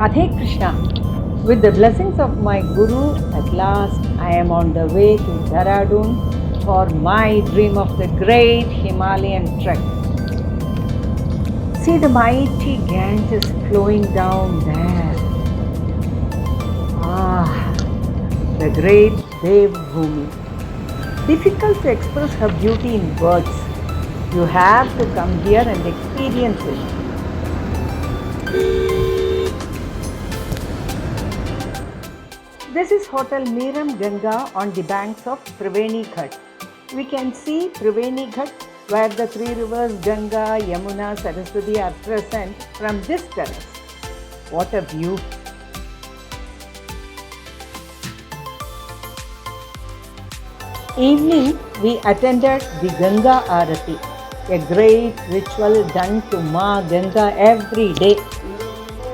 Radhekrishna. With the blessings of my Guru, at last I am on the way to Dehradun for my dream of the great Himalayan trek. See the mighty Ganges flowing down there. Ah, the great Devbhumi. Difficult to express her beauty in words. You have to come here and experience it. This is Hotel Miram Ganga on the banks of Triveni Ghat. We can see Triveni Ghat where the three rivers Ganga, Yamuna, Saraswati are present from this terrace. What a view! Evening, we attended the Ganga Arati, a great ritual done to Ma Ganga every day.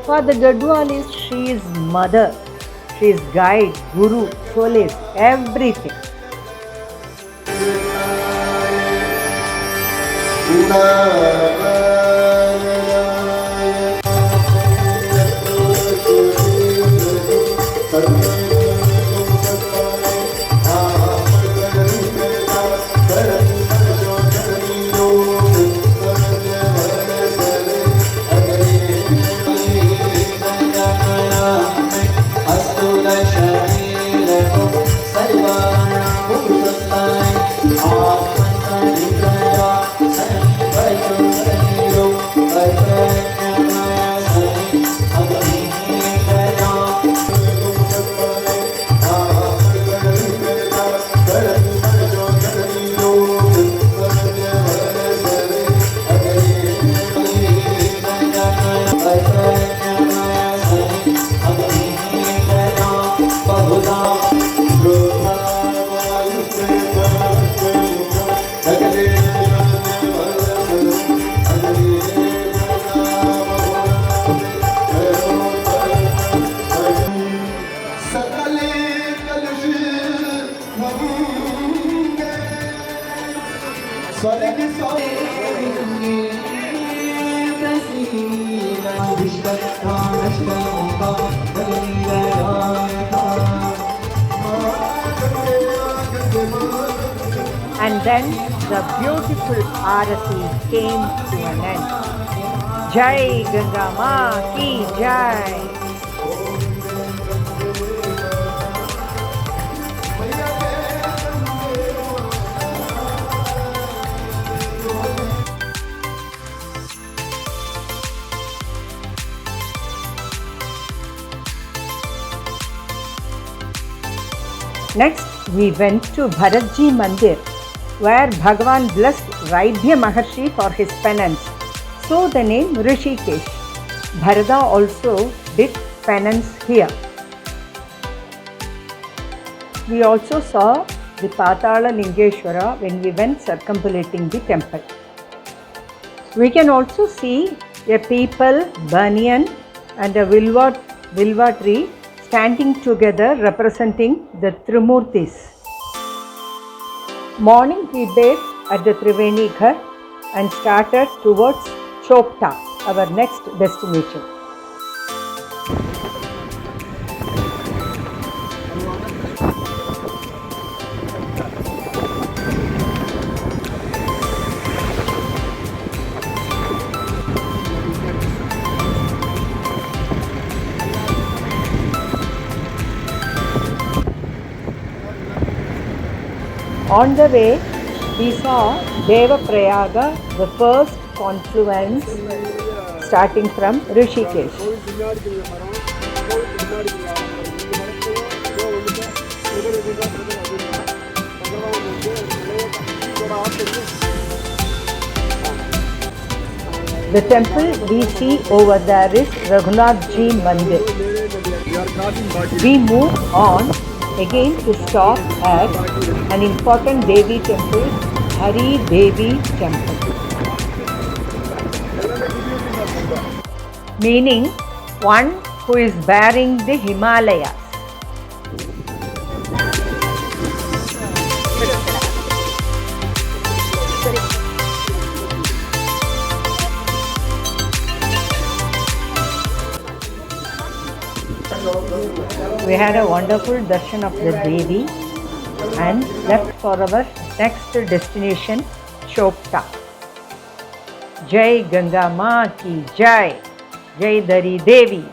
For the Gadwalis, she is mother, she is guide, guru, solace, everything. And then the beautiful Arati came to an end. Jai Ganga Ma Ki Jai. Next, we went to Bharatji Mandir, where Bhagavan blessed Raidhya Maharshi for his penance, so the name Rishikesh. Bharata also did penance here. We also saw the Patala Lingeshwara when we went circumambulating the temple. We can also see a peepal, banyan and a vilva tree standing together representing the Trimurtis. Morning we bathed at the Triveni Ghat and started towards Chopta, our next destination. On the way, we saw Devaprayaga, the first confluence starting from Rishikesh. The temple we see over there is Raghunathji Mandir. We move on again to stop at an important Devi temple, Hari Devi temple, meaning one who is bearing the Himalayas. We had a wonderful darshan of the Devi and left for our next destination, Chopta. Jai Ganga Ma Ki Jai, Jai Dari Devi.